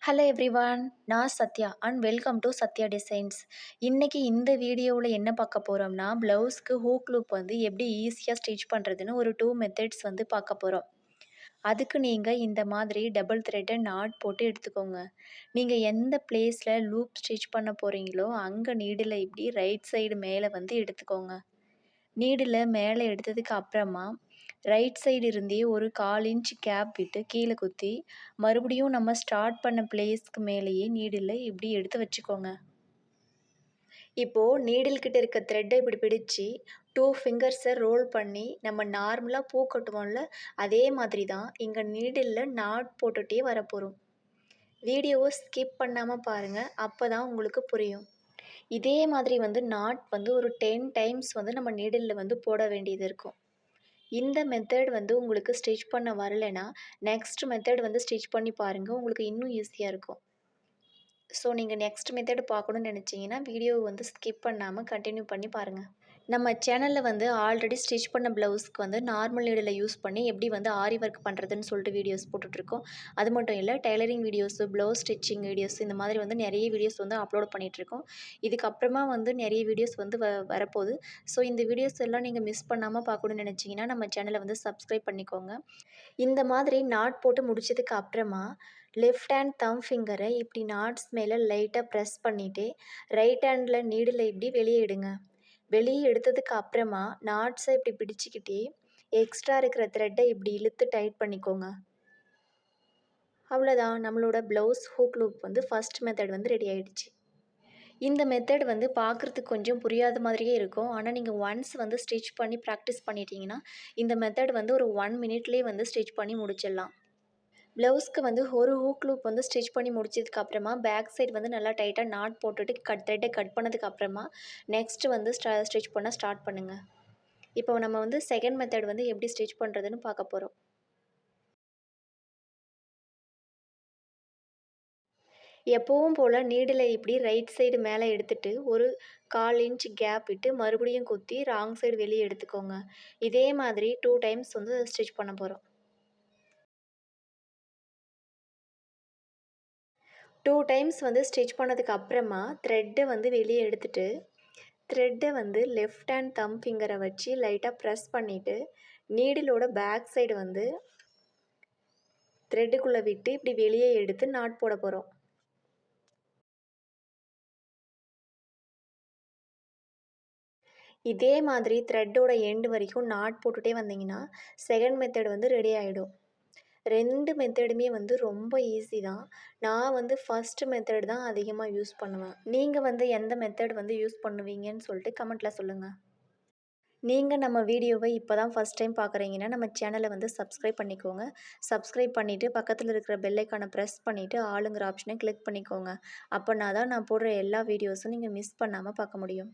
Hello everyone, நான் Sathya and welcome to Sathya designs. இன்னைக்கு இந்த வீடியோவில் என்ன பார்க்க போகிறோம்னா, ப்ளவுஸ்க்கு ஹூக் லூப் வந்து எப்படி ஈஸியாக ஸ்டிச் பண்ணுறதுன்னு ஒரு 2 மெத்தட்ஸ் வந்து பார்க்க போகிறோம். அதுக்கு நீங்கள் இந்த மாதிரி டபுள் த்ரெட்டை நாட் போட்டு எடுத்துக்கோங்க. நீங்கள் எந்த பிளேஸில் லூப் ஸ்டிச் பண்ண போகிறீங்களோ அங்கே நீடில் இப்படி ரைட் சைடு மேலே வந்து எடுத்துக்கோங்க. நீடில் மேலே எடுத்ததுக்கு அப்புறமா ரைட் சைடு இருந்தே ஒரு 1/4 இன்ச் கேப் விட்டு கீழே குத்தி மறுபடியும் நம்ம ஸ்டார்ட் பண்ண பிளேஸ்க்கு மேலேயே நீடில் இப்படி எடுத்து வச்சுக்கோங்க. இப்போது நீடில் கிட்ட இருக்க த்ரெட்டை இப்படி பிடிச்சி 2 ஃபிங்கர்ஸை ரோல் பண்ணி நம்ம நார்மலாக பூ கட்டுவோம்ல, அதே மாதிரி தான் இங்கே நீடிலில் நாட் போட்டுகிட்டே வரப்போகிறோம். வீடியோவை ஸ்கிப் பண்ணாமல் பாருங்கள், அப்போ தான் உங்களுக்கு புரியும். இதே மாதிரி வந்து நாட் வந்து ஒரு 10 டைம்ஸ் வந்து நம்ம நீடிலில் வந்து போட வேண்டியது இருக்கும். இந்த மெத்தட் வந்து உங்களுக்கு ஸ்டிச் பண்ண வரலைன்னா நெக்ஸ்ட் மெத்தட் வந்து ஸ்டிச் பண்ணி பாருங்கள், உங்களுக்கு இன்னும் ஈஸியாக இருக்கும். ஸோ நீங்கள் நெக்ஸ்ட் மெத்தட் பார்க்கணுன்னு நினச்சிங்கன்னா வீடியோவை வந்து ஸ்கிப் பண்ணாமல் கண்டினியூ பண்ணி பாருங்கள். நம்ம சேனலில் வந்து ஆல்ரெடி ஸ்டிச் பண்ண ப்ளவுஸ்க்கு வந்து நார்மல் நீடில் யூஸ் பண்ணி எப்படி வந்து ஆரி ஒர்க் பண்ணுறதுன்னு சொல்லிட்டு வீடியோஸ் போட்டுட்ருக்கோம். அது மட்டும் இல்லை, tailoring videos, blouse stitching videos, இந்த மாதிரி வந்து நிறைய வீடியோஸ் வந்து அப்லோட் பண்ணிகிட்ருக்கோம். இதுக்கப்புறமா வந்து நிறைய வீடியோஸ் வந்து வரப்போகுது. ஸோ இந்த வீடியோஸ் எல்லாம் நீங்கள் மிஸ் பண்ணாமல் பார்க்கணுன்னு நினச்சிங்கன்னா நம்ம சேனலை வந்து சப்ஸ்கிரைப் பண்ணிக்கோங்க. இந்த மாதிரி நாட் போட்டு முடிச்சதுக்கு அப்புறமா லெஃப்ட் ஹேண்ட் தம் ஃபிங்கரை இப்படி நாட்ஸ் மேலே லைட்டாக ப்ரெஸ் பண்ணிவிட்டு ரைட் ஹேண்டில் நீடில் இப்படி வெளியே எடுங்க. வெளியே எடுத்ததுக்கு அப்புறமா நாட்ஸை இப்படி பிடிச்சிக்கிட்டே எக்ஸ்ட்ரா இருக்கிற த்ரெட்டை இப்படி இழுத்து டைட் பண்ணிக்கோங்க. அவ்வளோதான், நம்மளோட ப்ளவுஸ் ஹூக் லூப் வந்து ஃபஸ்ட் மெத்தட் வந்து ரெடி ஆகிடுச்சு. இந்த மெத்தட் வந்து பார்க்குறதுக்கு கொஞ்சம் புரியாத மாதிரியே இருக்கும். ஆனால் நீங்கள் ஒன்ஸ் வந்து ஸ்டிச் பண்ணி ப்ராக்டிஸ் பண்ணிட்டீங்கன்னா இந்த மெத்தட் வந்து ஒரு 1 மினிட்லேயே வந்து ஸ்டிச் பண்ணி முடிச்சிடலாம். ப்ளவுஸ்க்கு வந்து ஒரு ஹூக் லூப் வந்து ஸ்டிச் பண்ணி முடிச்சதுக்கு அப்புறமா பேக் சைடு வந்து நல்லா டைட்டாக நாட் போட்டுட்டு த்ரெட்டை கட் பண்ணதுக்கு அப்புறமா நெக்ஸ்ட்டு வந்து ஸ்டிச் பண்ண ஸ்டார்ட் பண்ணுங்கள். இப்போ நம்ம வந்து செகண்ட் மெத்தட் வந்து எப்படி ஸ்டிச் பண்ணுறதுன்னு பார்க்க போகிறோம். எப்பவும் போல் நீடில் இப்படி ரைட் சைடு மேலே எடுத்துகிட்டு ஒரு 1/4 இன்ச் கேப் விட்டு மறுபடியும் குத்தி ராங் சைடு வெளியே எடுத்துக்கோங்க. இதே மாதிரி 2 டைம்ஸ் வந்து ஸ்டிச் பண்ண போகிறோம். 2 டைம்ஸ் வந்து ஸ்டிச் பண்ணதுக்கு அப்புறமா த்ரெட்டை வந்து வெளியே எடுத்துகிட்டு த்ரெட்டை வந்து லெஃப்ட் ஹேண்ட் தம் ஃபிங்கரை வச்சு லைட்டாக ப்ரெஸ் பண்ணிவிட்டு நீடிலோட பேக் சைடு வந்து த்ரெட்டுக்குள்ளே விட்டு இப்படி வெளியே எடுத்து நாட் போட போகிறோம். இதே மாதிரி த்ரெட்டோட எண்டு வரைக்கும் நாட் போட்டுகிட்டே வந்தீங்கன்னா செகண்ட் மெத்தட் வந்து ரெடி ஆகிடும். 2 மெத்தடுமே வந்து ரொம்ப ஈஸி தான். நான் வந்து ஃபஸ்ட்டு மெத்தட் தான் அதிகமாக யூஸ் பண்ணுவேன். நீங்கள் வந்து எந்த மெத்தட் வந்து யூஸ் பண்ணுவீங்கன்னு சொல்லிட்டு கமெண்ட்டில் சொல்லுங்கள். நீங்கள் நம்ம வீடியோவை இப்போ தான் ஃபஸ்ட் டைம் பார்க்குறீங்கன்னா நம்ம சேனலை வந்து சப்ஸ்கிரைப் பண்ணிக்கோங்க. சப்ஸ்கிரைப் பண்ணிவிட்டு பக்கத்தில் இருக்கிற பெல் ஐக்கானை ப்ரெஸ் பண்ணிவிட்டு ஆளுங்கிற ஆப்ஷனை கிளிக் பண்ணிக்கோங்க. அப்போனா தான் நான் போடுற எல்லா வீடியோஸும் நீங்கள் மிஸ் பண்ணாமல் பார்க்க முடியும்.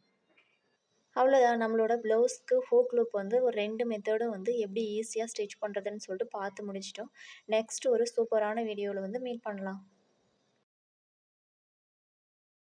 அவ்வளோதான், நம்மளோட ப்ளவுஸ்க்கு ஹூக் லூப் வந்து ஒரு 2 மெத்தடும் வந்து எப்படி ஈஸியாக ஸ்டிச் பண்ணுறதுன்னு சொல்லிட்டு பார்த்து முடிச்சிட்டோம். நெக்ஸ்ட் ஒரு சூப்பரான வீடியோவில் வந்து மீட் பண்ணலாம்.